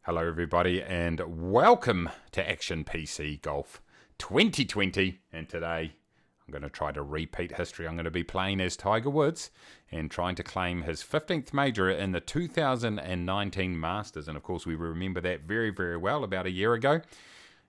Hello everybody and welcome to Action PC Golf 2020, and today I'm going to try to repeat history. I'm going to be playing as Tiger Woods and trying to claim his 15th major in the 2019 Masters, and of course we remember that very, very well about a year ago.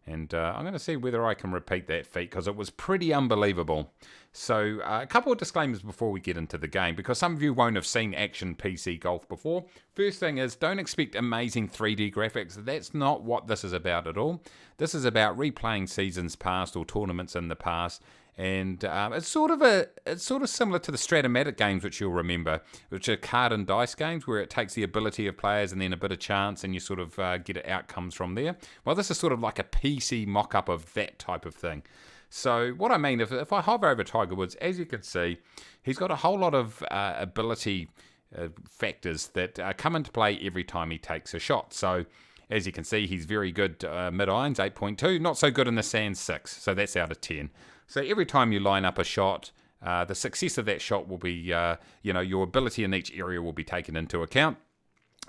And I'm going to see whether I can repeat that feat because it was pretty unbelievable. So a couple of disclaimers before we get into the game, because some of you won't have seen Action PC Golf before. First thing is, don't expect amazing 3D graphics. That's not what this is about at all. This is about replaying seasons past or tournaments in the past. And it's sort of similar to the Stratomatic games, which you'll remember, which are card and dice games where it takes the ability of players and then a bit of chance, and you sort of get outcomes from there. Well, this is sort of like a PC mock-up of that type of thing. So what I mean, if I hover over Tiger Woods, as you can see, he's got a whole lot of ability factors that come into play every time he takes a shot. So as you can see, he's very good mid-irons, 8.2, not so good in the sand, 6, so that's out of 10. So every time you line up a shot, the success of that shot will be, your ability in each area will be taken into account.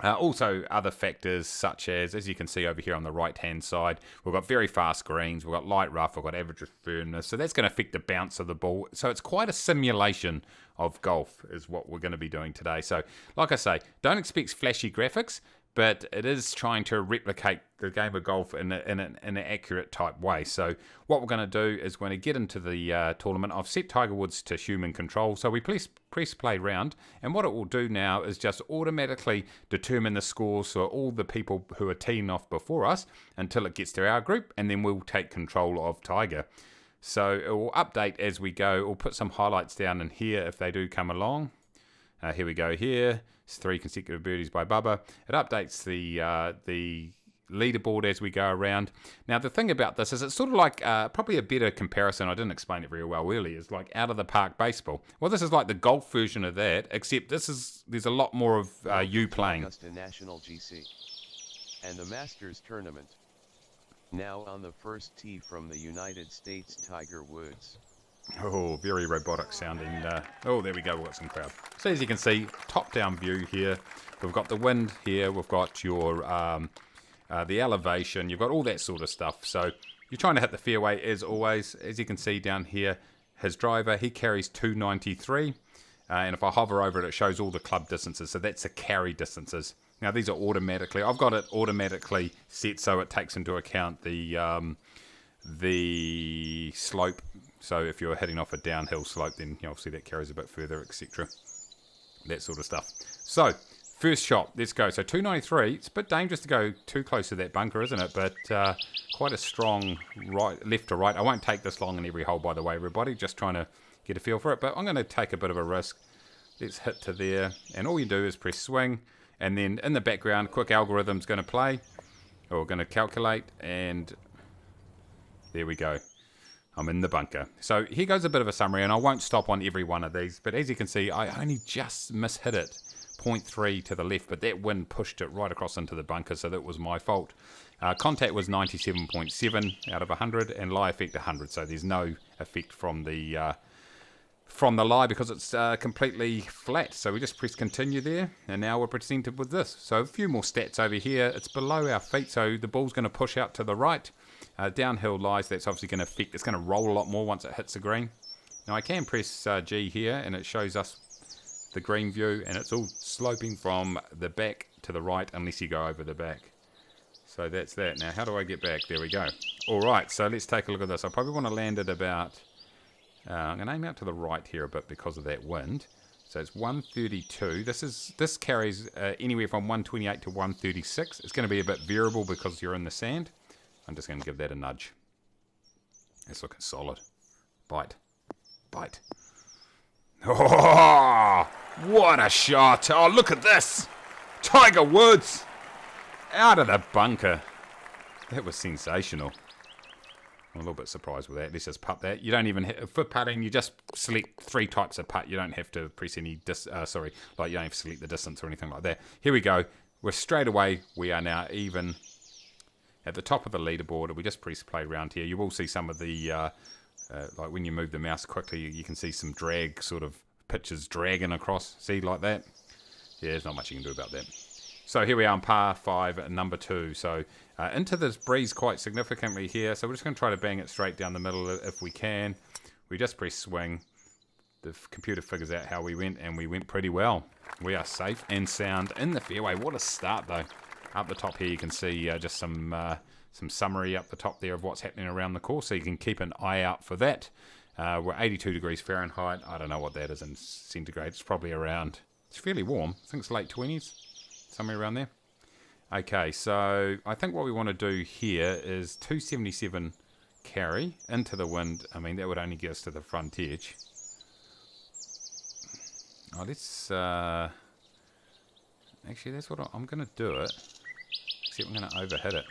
Also, other factors such as you can see over here on the right-hand side, we've got very fast greens, we've got light rough, we've got average firmness, so that's going to affect the bounce of the ball. So it's quite a simulation of golf is what we're going to be doing today. So, like I say, don't expect flashy graphics, but it is trying to replicate the game of golf in an accurate type way. So what we're going to do is we're going to get into the tournament. I've set Tiger Woods to human control, so we press play round, and what it will do now is just automatically determine the scores for all the people who are teeing off before us until it gets to our group, and then we'll take control of Tiger. So it will update as we go. We'll put some highlights down in here if they do come along. Here we go here. It's 3 consecutive birdies by Bubba. It updates the leaderboard as we go around. Now, the thing about this is it's sort of like probably a better comparison. I didn't explain it very well earlier. It's like out of the park baseball. Well, this is like the golf version of that, except there's a lot more of you playing. Augusta National GC and the Masters Tournament. Now on the first tee from the United States, Tiger Woods. Oh, very robotic sounding. Oh, there we go. We've got some crowd. So as you can see, top-down view here. We've got the wind here. We've got your the elevation. You've got all that sort of stuff. So you're trying to hit the fairway as always. As you can see down here, his driver, he carries 293. And if I hover over it, it shows all the club distances. So that's the carry distances. Now, these are automatically. I've got it automatically set so it takes into account the slope. So if you're heading off a downhill slope, then obviously that carries a bit further, etc. That sort of stuff. So, first shot, let's go. So 293, it's a bit dangerous to go too close to that bunker, isn't it? But quite a strong left to right. I won't take this long in every hole, by the way, everybody. Just trying to get a feel for it. But I'm going to take a bit of a risk. Let's hit to there. And all you do is press swing. And then in the background, quick algorithm's going to play. Or going to calculate. And there we go. I'm in the bunker. So here goes a bit of a summary, and I won't stop on every one of these, but as you can see, I only just mishit it, 0.3 to the left, but that wind pushed it right across into the bunker, so that was my fault. Contact was 97.7 out of 100, and lie effect 100, so there's no effect from the lie because it's completely flat. So we just press continue there, and now we're presented with this. So a few more stats over here. It's below our feet, so the ball's going to push out to the right. Downhill lies, that's obviously going to affect, it's going to roll a lot more once it hits the green. Now I can press G here and it shows us the green view, and it's all sloping from the back to the right unless you go over the back. So that's that. Now how do I get back? There we go. Alright, so let's take a look at this. I probably want to land it about, I'm going to aim out to the right here a bit because of that wind. So it's 132. This carries anywhere from 128 to 136. It's going to be a bit variable because you're in the sand. I'm just going to give that a nudge. It's looking solid. Bite. Oh, what a shot. Oh, look at this. Tiger Woods. Out of the bunker. That was sensational. I'm a little bit surprised with that. Let's just putt that. You don't even hit for putting. You just select 3 types of putt. You don't have to press any. You don't have to select the distance or anything like that. Here we go. We're straight away. We are now even at the top of the leaderboard. We just press play around here. You will see some of the like when you move the mouse quickly, you can see some drag sort of pictures dragging across. See like that? Yeah, there's not much you can do about that. So here we are on par 5, number 2. So into this breeze quite significantly here. So we're just going to try to bang it straight down the middle if we can. We just press swing. The computer figures out how we went, and we went pretty well. We are safe and sound in the fairway. What a start, though. Up the top here, you can see just some summary up the top there of what's happening around the course, so you can keep an eye out for that. We're 82 degrees Fahrenheit. I don't know what that is in centigrade. It's probably around, it's fairly warm. I think it's late 20s, somewhere around there. Okay, so I think what we want to do here is 277 carry into the wind. I mean, that would only get us to the front edge. Oh, let's, actually, that's what I'm going to do it, except I'm going to overhit it.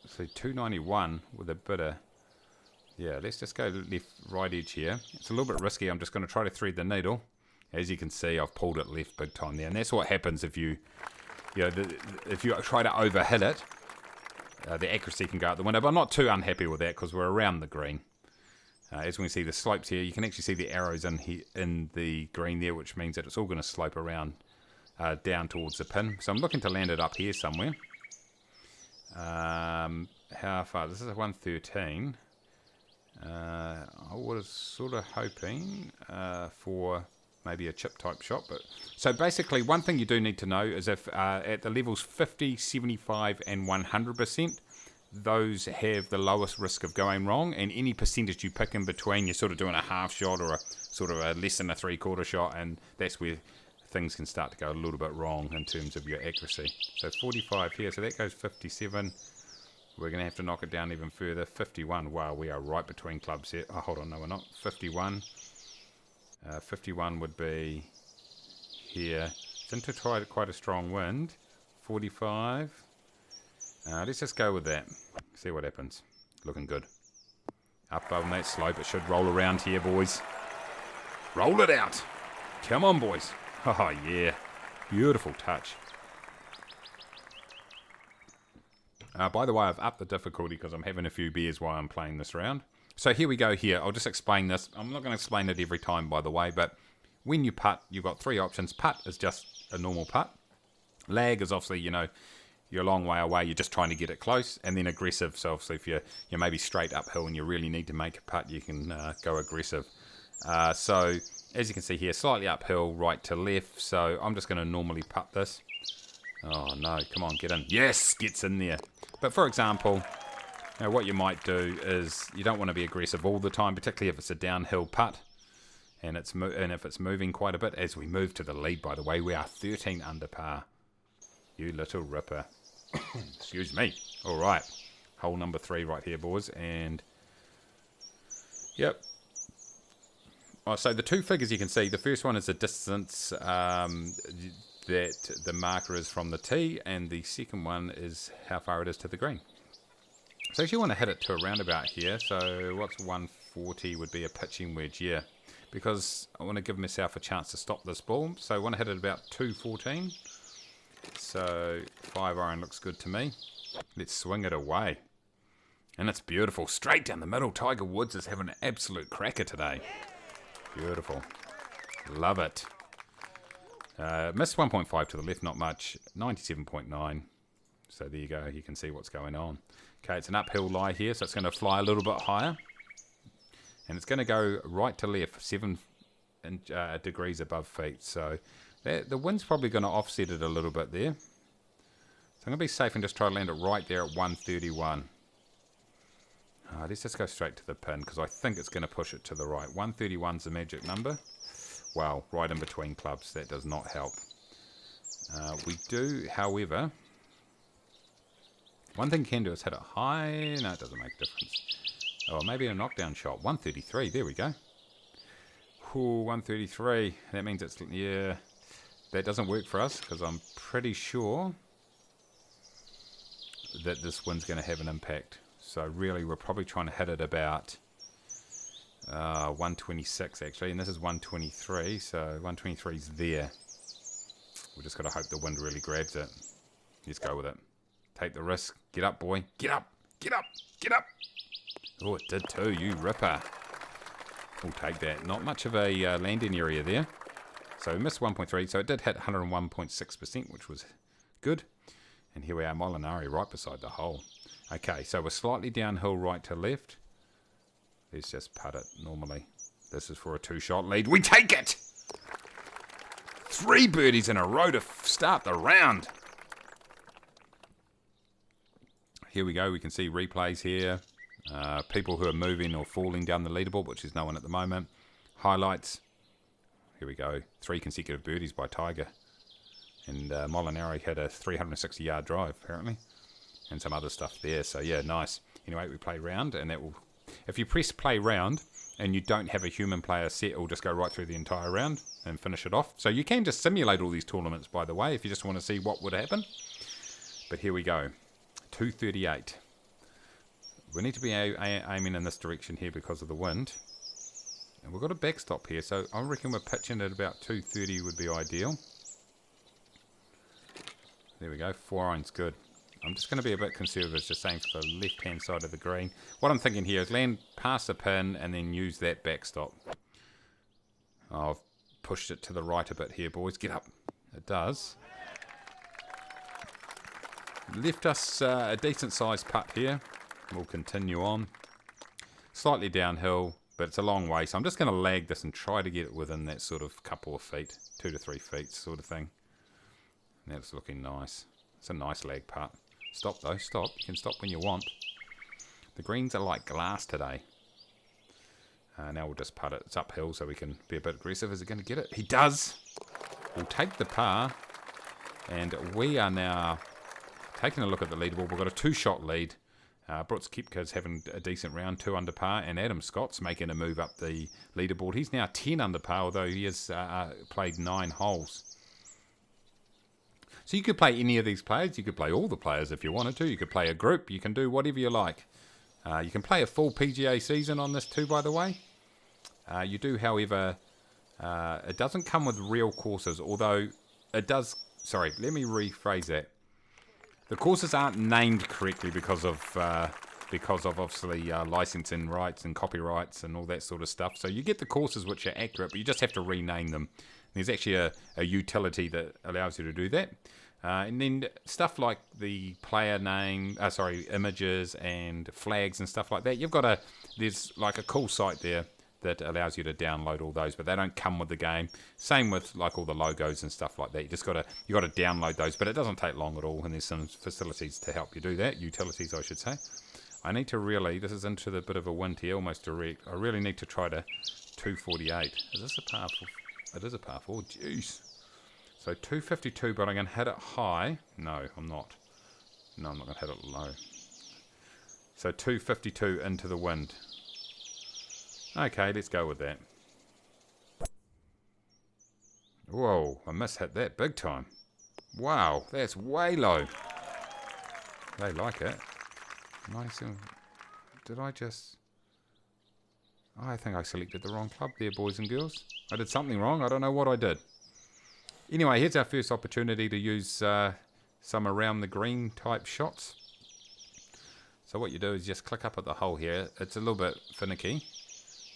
So 291 with a bit of, yeah, let's just go left, right edge here. It's a little bit risky. I'm just going to try to thread the needle. As you can see, I've pulled it left big time there, and that's what happens if you if you try to overhit it, the accuracy can go out the window, but I'm not too unhappy with that because we're around the green. As we can see the slopes here, you can actually see the arrows in the green there, which means that it's all going to slope around down towards the pin. So I'm looking to land it up here somewhere. How far? This is a 113. I was sort of hoping for maybe a chip type shot. But so basically, one thing you do need to know is if at the levels 50, 75, and 100%, those have the lowest risk of going wrong, and any percentage you pick in between, you're sort of doing a half shot or a sort of a less than a 3/4 shot, and that's where things can start to go a little bit wrong in terms of your accuracy. So 45 here, so that goes 57. We're going to have to knock it down even further. 51, wow, we are right between clubs here. Oh, hold on, no, we're not. 51. 51 would be here. It's into quite a strong wind. 45. Let's just go with that. See what happens. Looking good. Up on that slope. It should roll around here, boys. Roll it out. Come on, boys. Oh, yeah. Beautiful touch. By the way, I've upped the difficulty because I'm having a few beers while I'm playing this round. So here we go here. I'll just explain this. I'm not going to explain it every time, by the way, but when you putt, you've got 3 options. Putt is just a normal putt. Lag is obviously, you're a long way away, you're just trying to get it close, and then aggressive. So obviously if you're maybe straight uphill and you really need to make a putt, you can go aggressive. So as you can see here, slightly uphill, right to left. So I'm just going to normally putt this. Oh no, come on, get in. Yes, gets in there. But for example, what you might do is you don't want to be aggressive all the time, particularly if it's a downhill putt and if it's moving quite a bit. As we move to the lead, by the way, we are 13 under par. You little ripper. Excuse me. All right. Hole number 3 right here, boys. And, yep. Oh, so the 2 figures you can see, the first one is the distance that the marker is from the tee, and the second one is how far it is to the green. So if you want to hit it to around about here, so what's 140 would be a pitching wedge, yeah. Because I want to give myself a chance to stop this ball, so I want to hit it about 214. So 5 iron looks good to me. Let's swing it away. And it's beautiful. Straight down the middle. Tiger Woods is having an absolute cracker today. Beautiful. Love it. Missed 1.5 to the left, not much. 97.9. So there you go. You can see what's going on. Okay, it's an uphill lie here, so it's going to fly a little bit higher. And it's going to go right to left, 7 degrees above feet. So the wind's probably going to offset it a little bit there. So I'm going to be safe and just try to land it right there at 131. Let's just go straight to the pin because I think it's going to push it to the right. 131's the magic number. Wow, right in between clubs. That does not help. We do, however, one thing you can do is hit it high. No, it doesn't make a difference. Oh, maybe a knockdown shot. 133. There we go. Ooh, 133. That means it's, yeah, that doesn't work for us because I'm pretty sure that this wind's going to have an impact. So really, we're probably trying to hit it about 126 actually, and this is 123, so 123 is there. We just got to hope the wind really grabs it. Let's go with it. Take the risk. Get up, boy. Get up. Get up. Get up. Oh, it did too. You ripper. We'll take that. Not much of a landing area there. So we missed 1.3, so it did hit 101.6%, which was good. And here we are, Molinari right beside the hole. Okay, so we're slightly downhill right to left. Let's just putt it normally. This is for a 2-shot lead. We take it! 3 birdies in a row to start the round. Here we go. We can see replays here. People who are moving or falling down the leaderboard, which is no one at the moment. Highlights. Here we go. 3 consecutive birdies by Tiger. And Molinari had a 360-yard drive, apparently. And some other stuff there. So, yeah, nice. Anyway, we play round, and that will... If you press play round and you don't have a human player set, it will just go right through the entire round and finish it off. So you can just simulate all these tournaments, by the way, if you just want to see what would happen. But here we go. 238. We need to be aiming in this direction here because of the wind. And we've got a backstop here, so I reckon we're pitching at about 230 would be ideal. There we go, 4 irons good. I'm just going to be a bit conservative, just saying for the left-hand side of the green. What I'm thinking here is land past the pin and then use that backstop. Oh, I've pushed it to the right a bit here, boys. Get up. It does. Left us a decent-sized putt here. We'll continue on. Slightly downhill, but it's a long way, so I'm just going to lag this and try to get it within that sort of couple of feet, 2 to 3 feet sort of thing. That's looking nice. It's a nice lag putt. Stop though, stop. You can stop when you want. The greens are like glass today. Now we'll just putt it. It's uphill so we can be a bit aggressive. Is he going to get it? He does! We'll take the par. And we are now taking a look at the leaderboard. We've got a 2-shot lead. Brooks Koepka's having a decent round, 2 under par. And Adam Scott's making a move up the leaderboard. He's now 10 under par, although he has played 9 holes. So you could play any of these players. You could play all the players if you wanted to. You could play a group. You can do whatever you like. You can play a full PGA season on this too, by the way. You do, however, it doesn't come with real courses, although it does... Sorry, let me rephrase that. The courses aren't named correctly because of obviously licensing rights and copyrights and all that sort of stuff. So you get the courses which are accurate, but you just have to rename them. There's actually a utility that allows you to do that. And then stuff like the player name, images and flags and stuff like that. There's like a cool site there that allows you to download all those, but they don't come with the game. Same with like all the logos and stuff like that. You got to download those, but it doesn't take long at all. And there's some facilities to help you do that. Utilities, I should say. I need to really, this is into the bit of a wind here, almost direct. I really need to try to 248. Is this a par 4? It is a par 4. Jeez. So 252, but I'm going to hit it high. No, I'm not. No, I'm not going to hit it low. So 252 into the wind. Okay, let's go with that. Whoa, I mishit that big time. Wow, that's way low. They like it. Nice. Did I just... I think I selected the wrong club there, boys and girls. I did something wrong. I don't know what I did. Anyway, here's our first opportunity to use some around the green type shots. So what you do is just click up at the hole here. It's a little bit finicky,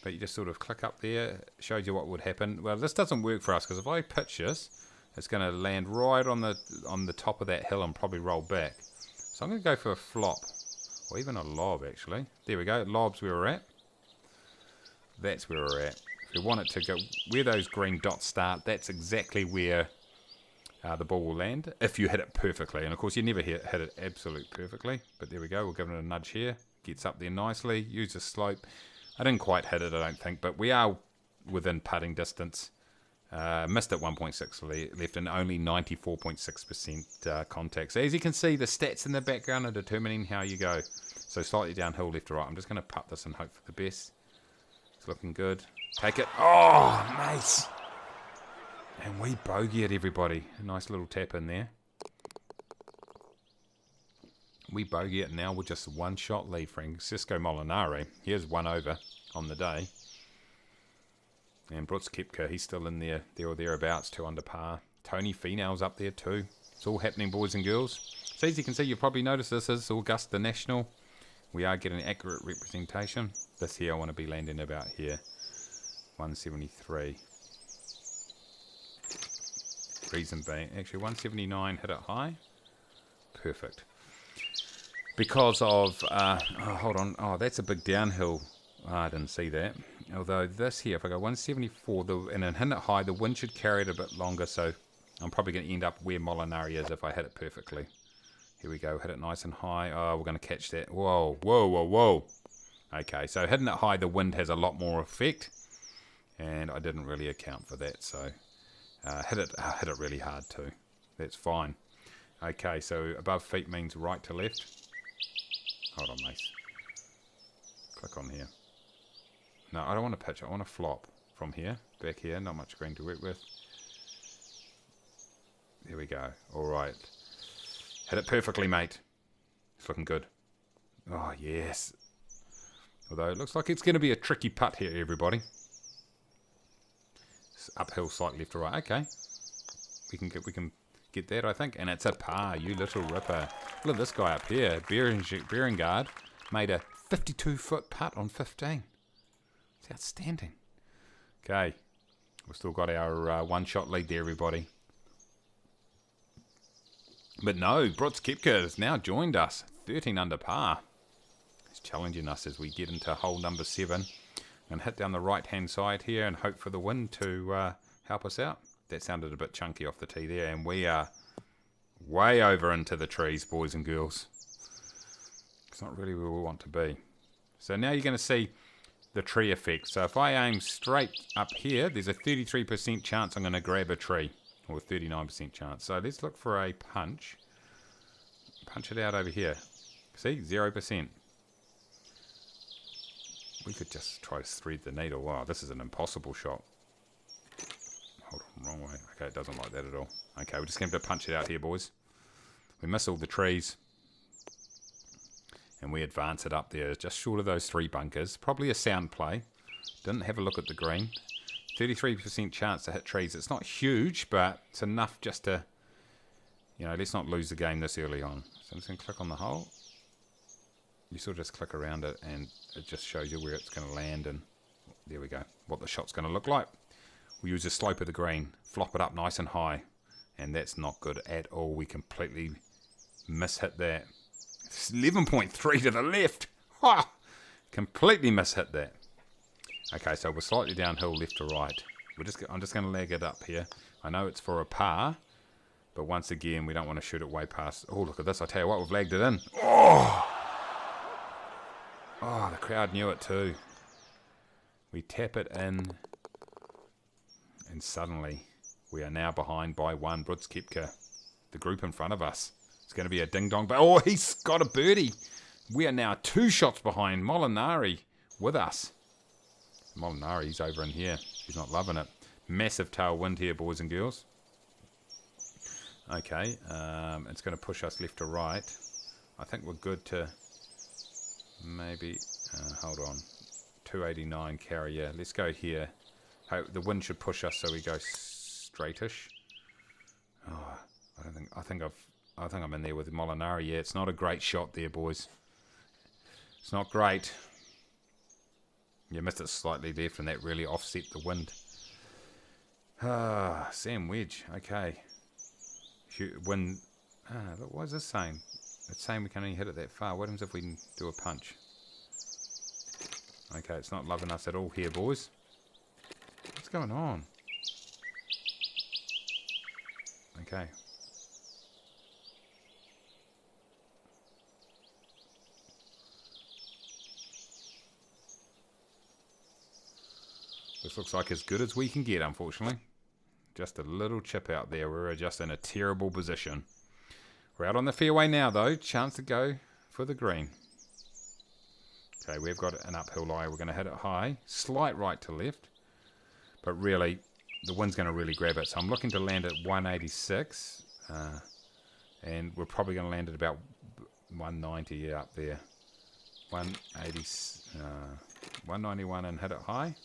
but you just sort of click up there. It shows you what would happen. Well, this doesn't work for us because if I pitch this, it's going to land right on the top of that hill and probably roll back. So I'm going to go for a flop, or even a lob actually. There we go. Lob's where we're at. That's where we're at. If you want it to go where those green dots start, that's exactly where the ball will land if you hit it perfectly. And of course you never hit it absolutely perfectly, but there we go. We'll give it a nudge here. Gets up there nicely. Use the slope. I didn't quite hit it, I don't think, but we are within putting distance. Missed it 1.6 left and only 94.6% contact. So as you can see, the stats in the background are determining how you go. So slightly downhill, left to right. I'm just going to putt this and hope for the best. It's looking good. Take it. Oh, nice. And we bogey it, everybody. A nice little tap in there. We bogey it now with just 1-shot lead. Francisco Molinari. Here's 1 over on the day. And Brooks Koepka, he's still in there or thereabouts, 2 under par. Tony Finau's up there too. It's all happening, boys and girls. So as you can see, you've probably noticed this is Augusta National. We are getting accurate representation. This here, I want to be landing about here. 173. Reason being, actually 179 hit it high. Perfect. Because of, hold on. Oh, that's a big downhill. Oh, I didn't see that. Although this here, if I go 174 and then hit it high, the wind should carry it a bit longer. So I'm probably going to end up where Molinari is if I hit it perfectly. Here we go. Hit it nice and high. Oh, we're going to catch that. Whoa, whoa, whoa, whoa. Okay, so hitting it high, the wind has a lot more effect. And I didn't really account for that. So hit it really hard too. That's fine. Okay, so above feet means right to left. Hold on, Mace. Click on here. No, I don't want to pitch. I want to flop from here. Back here. Not much green to work with. There we go. All right. Hit it perfectly, mate. It's looking good. Oh, yes. Although it looks like it's going to be a tricky putt here, everybody. It's uphill, slightly left to right. Okay. We can get that, I think. And it's a par, you little ripper. Look at this guy up here. Beringard made a 52-foot putt on 15. It's outstanding. Okay. We've still got our one-shot lead there, everybody. But no, Brooks Koepka has now joined us. 13 under par. He's challenging us as we get into hole number 7. And hit down the right-hand side here and hope for the wind to help us out. That sounded a bit chunky off the tee there. And we are way over into the trees, boys and girls. It's not really where we want to be. So now you're going to see the tree effect. So if I aim straight up here, there's a 33% chance I'm going to grab a tree. Or 39% chance. So let's look for a punch. Punch it out over here. See, 0%. We could just try to thread the needle. Wow, this is an impossible shot. Hold on, wrong way. Okay, it doesn't like that at all. Okay, we're just going to punch it out here, boys. We miss all the trees. And we advance it up there, just short of those 3 bunkers. Probably a sound play. Didn't have a look at the green. 33% chance to hit trees. It's not huge, but it's enough just to, let's not lose the game this early on. So I'm just going to click on the hole. You sort of just click around it, and it just shows you where it's going to land, and there we go, what the shot's going to look like. We use the slope of the green, flop it up nice and high, and that's not good at all. We completely mishit that. It's 11.3 to the left. Ha! Completely mishit that. Okay, so we're slightly downhill left to right. I'm just going to lag it up here. I know it's for a par, but once again, we don't want to shoot it way past. Oh, look at this. I tell you what, we've lagged it in. Oh, the crowd knew it too. We tap it in, and suddenly we are now behind by 1. Brooks Koepka, the group in front of us. It's going to be a ding-dong. But oh, he's got a birdie. We are now 2 shots behind Molinari with us. Molinari's over in here. He's not loving it. Massive tailwind here, boys and girls. Okay, it's going to push us left to right. I think we're good to maybe, hold on, 289 carrier. Let's go here. The wind should push us so we go straightish. Oh, I think I'm in there with Molinari. Yeah, it's not a great shot there, boys. It's not great. You missed it slightly left, and that really offset the wind. Sam Wedge. Okay. Wind. What is this saying? It's saying we can only hit it that far. What happens if we can do a punch? Okay, it's not loving us at all here, boys. What's going on? Okay. This looks like as good as we can get, unfortunately. Just a little chip out there. We're just in a terrible position. We're out on the fairway now, though. Chance to go for the green. Okay, we've got an uphill lie. We're going to hit it high. Slight right to left. But really, the wind's going to really grab it. So I'm looking to land at 186. And we're probably going to land at about 190 up there. 191 and hit it high.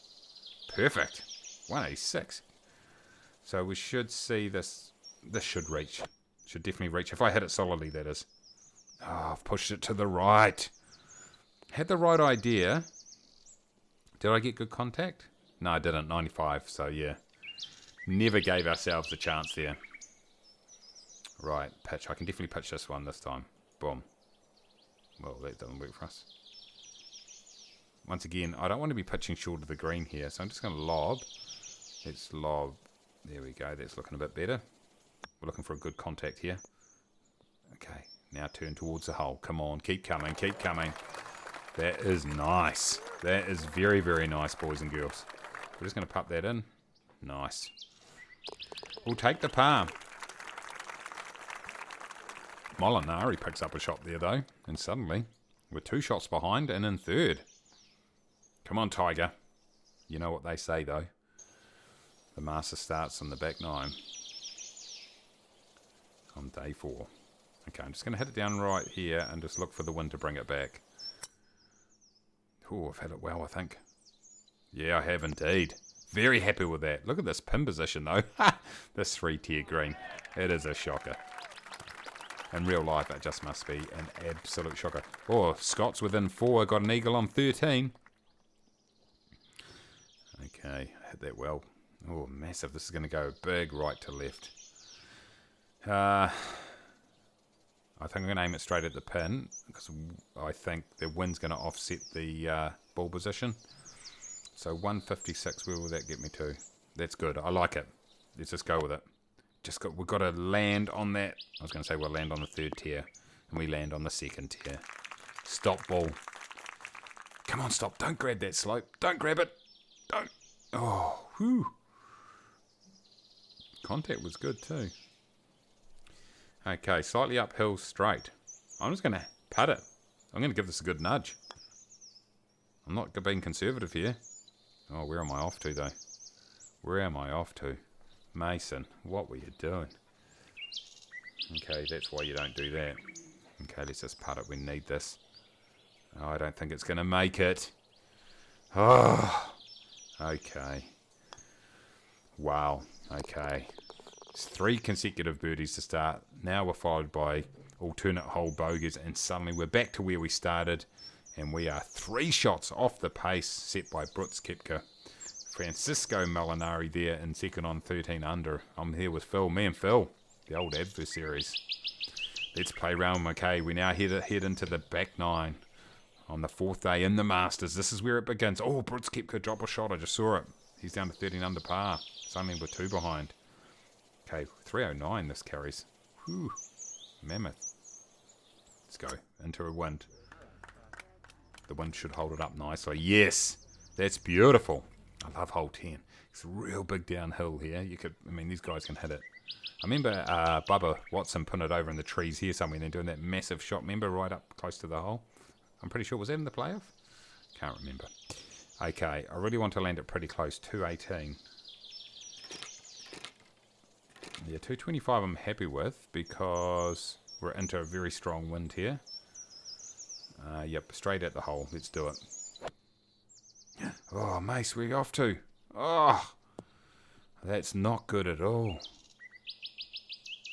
Perfect. 186. So we should see this. This should reach. Should definitely reach. If I hit it solidly, that is. Oh, I've pushed it to the right. Had the right idea. Did I get good contact? No, I didn't. 95. So, yeah. Never gave ourselves a chance there. Right, pitch. I can definitely pitch this one this time. Boom. Well, that doesn't work for us. Once again, I don't want to be pitching short of the green here, so I'm just going to lob. Let's lob. There we go. That's looking a bit better. We're looking for a good contact here. Okay, now turn towards the hole. Come on, keep coming, keep coming. That is nice. That is very, very nice, boys and girls. We're just going to pop that in. Nice. We'll take the par. Molinari picks up a shot there, though. And suddenly, we're 2 shots behind and in third. Come on, Tiger. You know what they say, though. The Master starts on the back 9. On day 4. Okay, I'm just going to hit it down right here and just look for the wind to bring it back. Oh, I've had it well, I think. Yeah, I have indeed. Very happy with that. Look at this pin position, though. This 3-tier green. It is a shocker. In real life, it just must be an absolute shocker. Oh, Scott's within 4. Got an eagle on 13. Okay, hit that well. Oh, massive. This is going to go big right to left. I think I'm going to aim it straight at the pin because I think the wind's going to offset the ball position. So 156, where will that get me to? That's good. I like it. Let's just go with it. We've got to land on that. I was going to say we'll land on the 3rd tier, and we land on the 2nd tier. Stop ball. Come on, stop. Don't grab that slope. Don't grab it. Don't. Oh, whew. Contact was good too. Okay, slightly uphill straight. I'm just going to putt it. I'm going to give this a good nudge. I'm not being conservative here. Oh, where am I off to, though? Where am I off to? Mason, what were you doing? Okay, that's why you don't do that. Okay, let's just putt it. We need this. Oh, I don't think it's going to make it. Oh, okay. Wow, okay. It's 3 consecutive birdies to start. Now we're followed by alternate hole bogeys, and suddenly we're back to where we started, and we are 3 shots off the pace set by Brooks Koepka. Francisco Molinari there in second on 13 under. I'm here with Phil. Me and Phil, the old adversaries. Let's play round McKay. We now head into the back 9 on the 4th day in the Masters. This is where it begins. Oh, Brooks Koepka drop a shot. I just saw it. He's down to 13 under par. Suddenly we're 2 behind. Okay, 309 this carries. Whew, mammoth. Let's go into a wind. The wind should hold it up nicely. Yes, that's beautiful. I love hole 10. It's a real big downhill here. These guys can hit it. I remember Bubba Watson putting it over in the trees here somewhere and then doing that massive shot. Remember, right up close to the hole? I'm pretty sure. Was that in the playoff? Can't remember. Okay, I really want to land it pretty close. 218. Yeah, 225 I'm happy with because we're into a very strong wind here. Yep, straight at the hole. Let's do it. Oh, Mace, where are you off to? Oh, that's not good at all.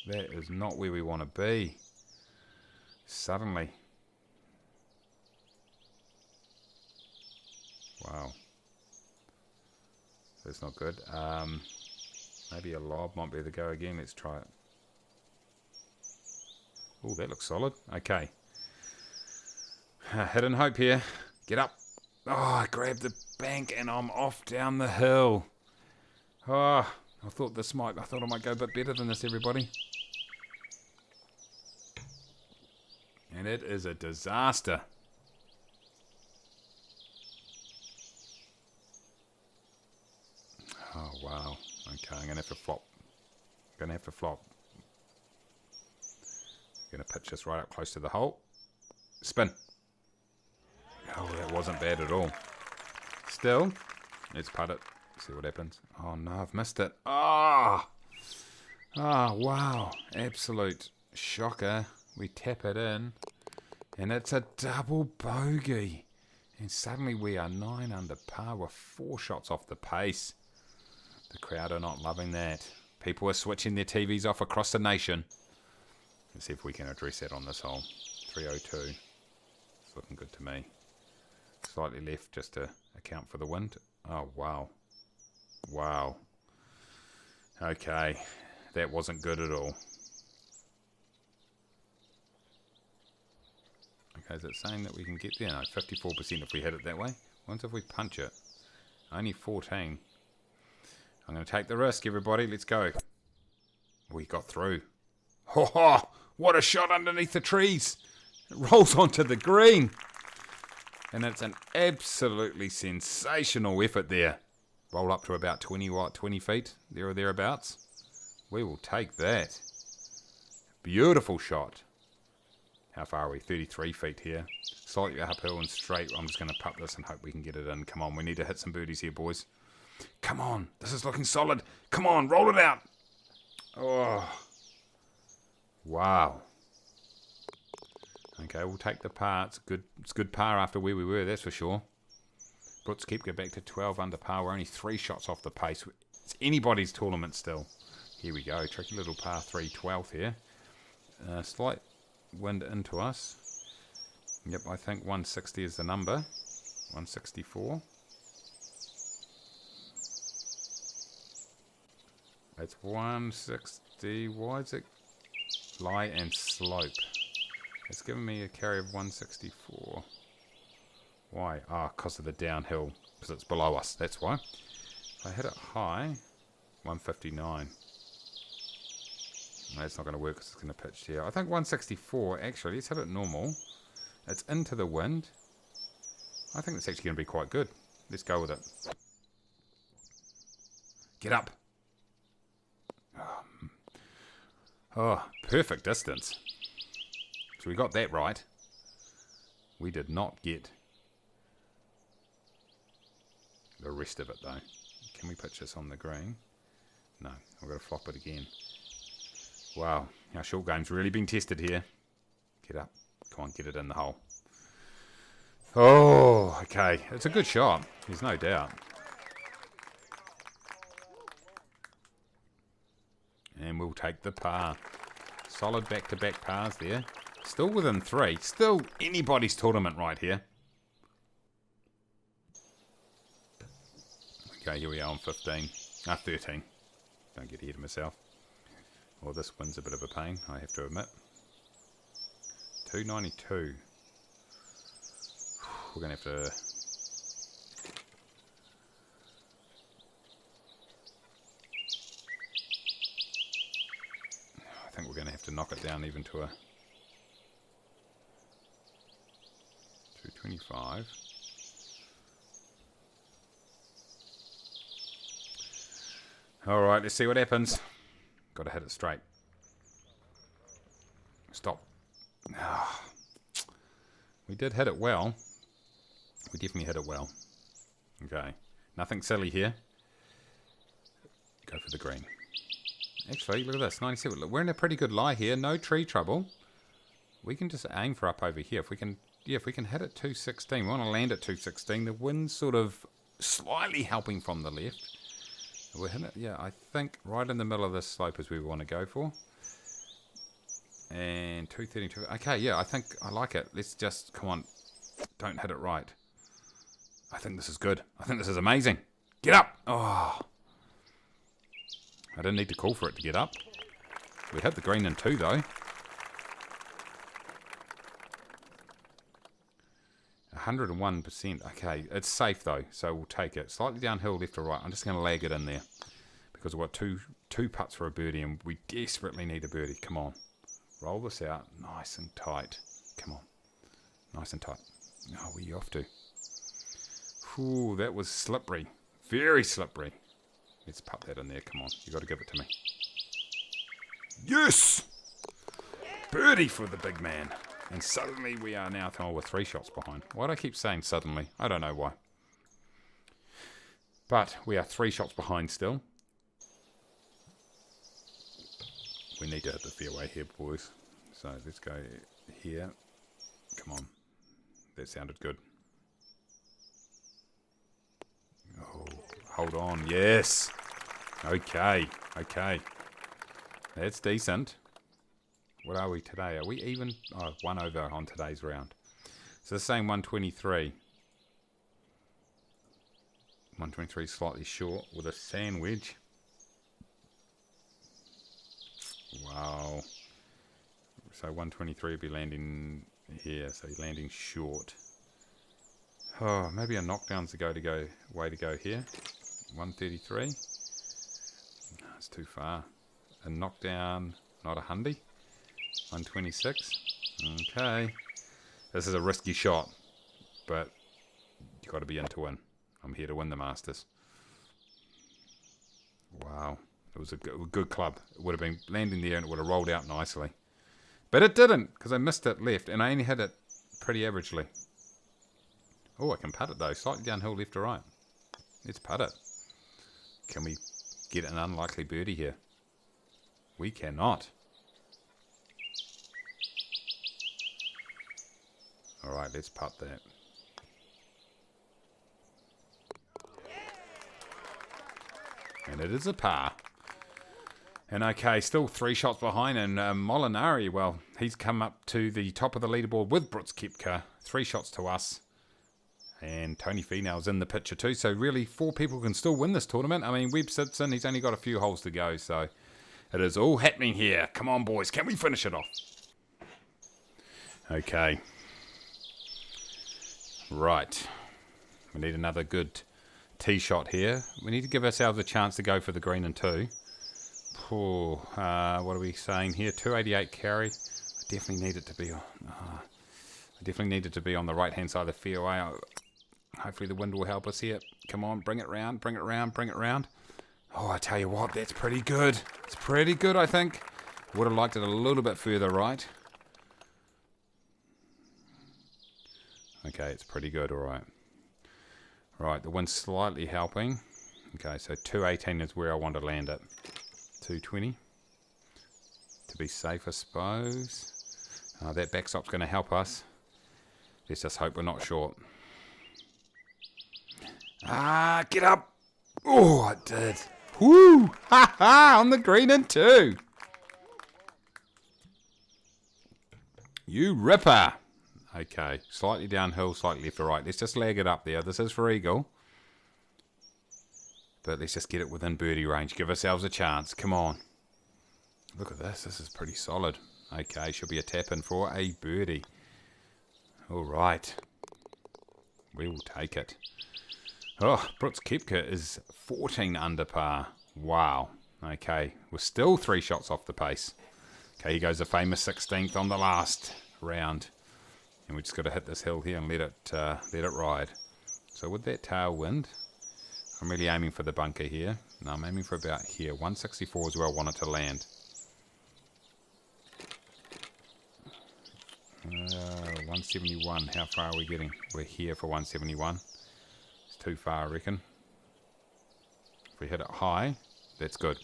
That is not where we want to be. Suddenly. Wow. That's not good. Maybe a lob might be the go again. Let's try it. Oh, that looks solid. Okay. Hidden hope here. Get up. Oh, I grabbed the bank and I'm off down the hill. Oh, I thought I might go a bit better than this, everybody. And it is a disaster. Oh, wow. Okay, I'm going to have to flop. I'm going to pitch this right up close to the hole. Spin. Oh, that wasn't bad at all. Still, let's putt it. See what happens. Oh, no, I've missed it. Ah! Oh, wow. Absolute shocker. We tap it in, and it's a double bogey. And suddenly we are 9 under par. We're 4 shots off the pace. The crowd are not loving that. People are switching their TVs off across the nation. Let's see if we can address that on this hole. 302. It's looking good to me. Slightly left just to account for the wind. Oh, wow. Wow. Okay. That wasn't good at all. Okay, is it saying that we can get there? No, 54% if we hit it that way. What if we punch it? Only 14. I'm going to take the risk, everybody. Let's go. We got through. Ho ho! What a shot underneath the trees! It rolls onto the green. And it's an absolutely sensational effort there. Roll up to about 20 feet, there or thereabouts. We will take that. Beautiful shot. How far are we? 33 feet here. Slightly uphill and straight. I'm just going to putt this and hope we can get it in. Come on, we need to hit some birdies here, boys. Come on, this is looking solid. Come on, roll it out. Oh. Wow. Okay, we'll take the par. It's good par after where we were, that's for sure. Brooks Koepka back to 12 under par. We're only 3 shots off the pace. It's anybody's tournament still. Here we go. Tricky little par 3, 12th here. Slight wind into us. Yep, I think 160 is the number. 164. It's 160. Why is it lie and slope? It's giving me a carry of 164. Why? Ah, because of the downhill. Because it's below us. That's why. If I hit it high, 159. No, it's not going to work because it's going to pitch here. I think 164, actually. Let's hit it normal. It's into the wind. I think it's actually going to be quite good. Let's go with it. Get up. Oh, perfect distance. So we got that right. We did not get the rest of it, though. Can we pitch this on the green? No, I've got to flop it again. Wow, our short game's really been tested here. Get up. Come on, get it in the hole. Oh, okay. It's a good shot. There's no doubt. And we'll take the par. Solid back-to-back pars there. Still within 3. Still anybody's tournament right here. Okay, here we are on 15. 13. Don't get ahead of myself. Well, this wind's a bit of a pain, I have to admit. 292. We're going to have to... I think we're going to have to knock it down even to a... 225. Alright, let's see what happens. Got to hit it straight. Stop. Oh. We did hit it well. We definitely hit it well. Okay. Nothing silly here. Go for the green. Actually, look at this. 97. Look, we're in a pretty good lie here. No tree trouble. We can just aim for up over here. If we can, yeah, if we can hit at 216. We want to land at 216. The wind's sort of slightly helping from the left. We're hitting it, yeah, I think right in the middle of this slope is where we want to go for. And 232. Okay, yeah, I think I like it. Let's just, come on. Don't hit it right. I think this is good. I think this is amazing. Get up! Oh. I didn't need to call for it to get up. We hit the green in 2, though. 101%. Okay, it's safe though, so we'll take it. Slightly downhill left or right. I'm just going to lag it in there because we've got two putts for a birdie and we desperately need a birdie. Come on. Roll this out nice and tight. Come on. Nice and tight. Oh, where are you off to? Ooh, that was slippery. Very slippery. Let's putt that in there. Come on. You got to give it to me. Yes! Birdie for the big man. And suddenly we are now, oh, we're 3 shots behind. Why do I keep saying suddenly? I don't know why. But we are 3 shots behind still. We need to hit the fairway here, boys. So let's go here. Come on. That sounded good. Oh, hold on. Yes. Okay. Okay. That's decent. What are we today? Are we even? Oh, 1 over on today's round. So the same 123. 123 slightly short with a sand wedge. Wow. So 123 will be landing here, so he's landing short. Oh, maybe a knockdown's the way to go here. 133. No, it's too far. A knockdown, not a hundy. 126. Okay. This is a risky shot, but you got to be in to win. I'm here to win the Masters. Wow. It was a good club. It would have been landing there and it would have rolled out nicely. But it didn't, because I missed it left, and I only hit it pretty averagely. Oh, I can putt it though. Slightly downhill left to right. Let's putt it. Can we get an unlikely birdie here? We cannot. Alright, let's putt that. And it is a par. And okay, still 3 shots behind. And Molinari, well, he's come up to the top of the leaderboard with Brooks Koepka. 3 shots to us. And Tony Finau's in the picture too. So really, 4 people can still win this tournament. I mean, Webb Simpson, he's only got a few holes to go. So it is all happening here. Come on, boys. Can we finish it off? Okay. Right. We need another good tee shot here. We need to give ourselves a chance to go for the green and 2. Oh, what are we saying here? 288 carry. I definitely need it to be on. I definitely need it to be on the right hand side of the fairway. Hopefully the wind will help us here. Come on, bring it round, bring it round, bring it round. Oh, I tell you what, that's pretty good. It's pretty good, I think. Would have liked it a little bit further right. Okay, it's pretty good, alright. Right, the wind's slightly helping. Okay, so 218 is where I want to land it. 220. To be safe, I suppose. That backstop's going to help us. Let's just hope we're not short. Get up! Oh, I did. Woo! Ha ha! On the green and 2. You ripper! Okay, slightly downhill, slightly left or right. Let's just lag it up there. This is for eagle. But let's just get it within birdie range. Give ourselves a chance. Come on. Look at this. This is pretty solid. Okay, should be a tap in for a birdie. All right. We will take it. Oh, Brooks Koepka is 14 under par. Wow. Okay, we're still 3 shots off the pace. Okay, he goes the famous 16th on the last round. And we just got to hit this hill here and let it ride. So with that tailwind, I'm really aiming for the bunker here. No, I'm aiming for about here. 164 is where I want it to land. 171. How far are we getting? We're here for 171. It's too far, I reckon. If we hit it high, that's good.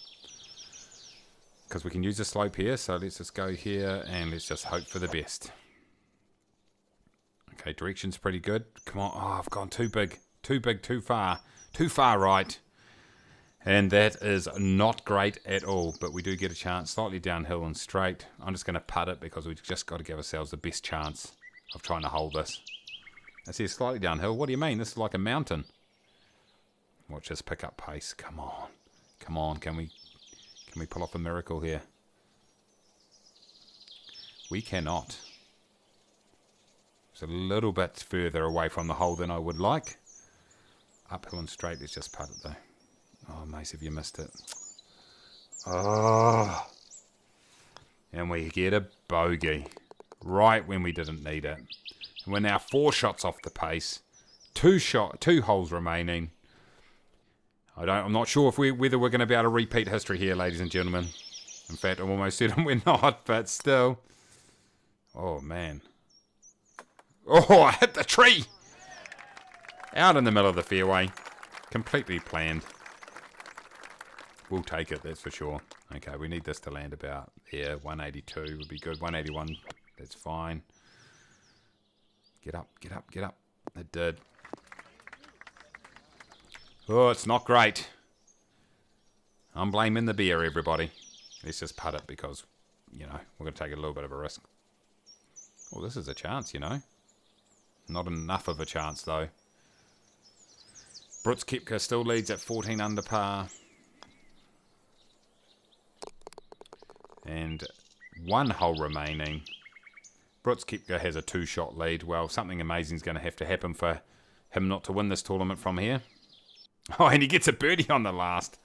Because we can use the slope here. So let's just go here and let's just hope for the best. Okay, direction's pretty good. Come on. Oh, I've gone too big. Too big, too far. Too far right. And that is not great at all. But we do get a chance. Slightly downhill and straight. I'm just going to putt it because we've just got to give ourselves the best chance of trying to hold this. I see slightly downhill. What do you mean? This is like a mountain. Watch us pick up pace. Come on. Come on. Can we pull off a miracle here? We cannot. It's a little bit further away from the hole than I would like. Uphill and straight, let's just putt it though. Oh, Mace, have you missed it? Oh. And we get a bogey. Right when we didn't need it. And we're now 4 shots off the pace. 2 holes remaining. I'm not sure if whether we're going to be able to repeat history here, ladies and gentlemen. In fact, I'm almost certain we're not, but still. Oh, man. Oh, I hit the tree! Out in the middle of the fairway. Completely planned. We'll take it, that's for sure. Okay, we need this to land about here. 182 would be good. 181, that's fine. Get up, get up, get up. It did. Oh, it's not great. I'm blaming the beer, everybody. Let's just putt it because, you know, we're going to take a little bit of a risk. Oh, this is a chance, you know. Not enough of a chance, though. Brooks Koepka still leads at 14 under par. And 1 hole remaining. Brooks Koepka has a 2-shot lead. Well, something amazing is going to have to happen for him not to win this tournament from here. Oh, and he gets a birdie on the last.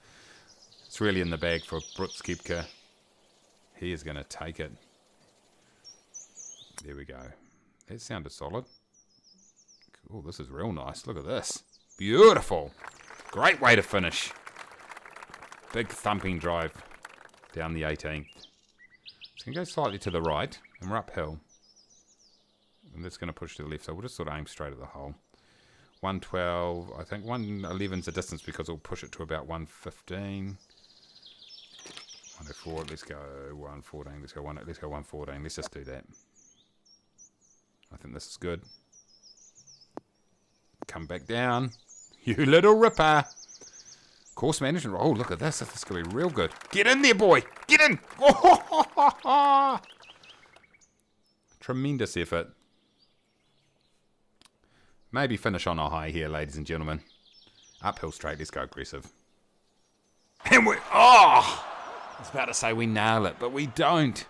It's really in the bag for Brooks Koepka. He is going to take it. There we go. That sounded solid. Oh, this is real nice. Look at this. Beautiful. Great way to finish. Big thumping drive down the 18th. It's going to go slightly to the right, and we're uphill. And that's going to push to the left, so we'll just sort of aim straight at the hole. 112, I think 111's the distance because we'll push it to about 115. 104, let's go 114, let's go 114, let's just do that. I think this is good. Come back down. You little ripper. Course management. Oh, look at this. This is going to be real good. Get in there, boy. Get in. Tremendous effort. Maybe finish on a high here, ladies and gentlemen. Uphill straight. Let's go aggressive. And we... Oh! I was about to say we nail it, but we don't.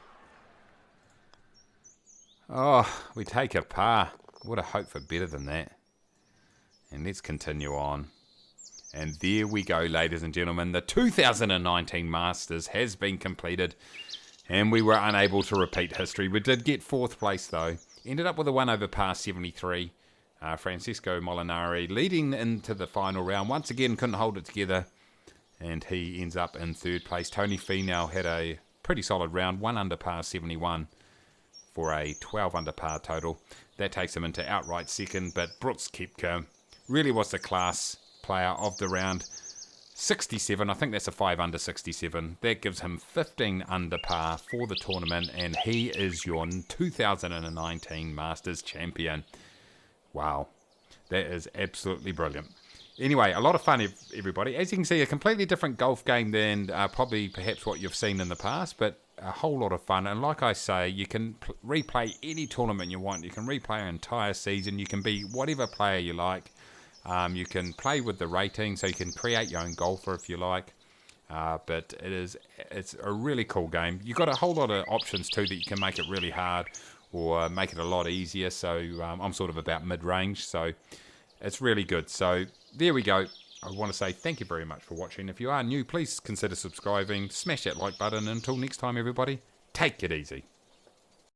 Oh, we take a par. Would have hoped for better than that. And let's continue on. And there we go, ladies and gentlemen. The 2019 Masters has been completed. And we were unable to repeat history. We did get 4th place, though. Ended up with a 1 over par 73. Francesco Molinari leading into the final round. Once again, couldn't hold it together. And he ends up in 3rd place. Tony Finau had a pretty solid round. 1 under par 71 for a 12 under par total. That takes him into outright 2nd. But Brooks Koepka really was the class player of the round. 67, I think that's a 5 under 67. That gives him 15 under par for the tournament, and he is your 2019 Masters champion. Wow, that is absolutely brilliant. Anyway, a lot of fun, everybody. As you can see, a completely different golf game than probably perhaps what you've seen in the past, but a whole lot of fun. And like I say, you can replay any tournament you want. You can replay an entire season. You can be whatever player you like. You can play with the rating, so you can create your own golfer if you like. But it's a really cool game. You've got a whole lot of options too that you can make it really hard or make it a lot easier. So I'm sort of about mid-range, so it's really good. So there we go. I want to say thank you very much for watching. If you are new, please consider subscribing. Smash that like button. Until next time, everybody, take it easy.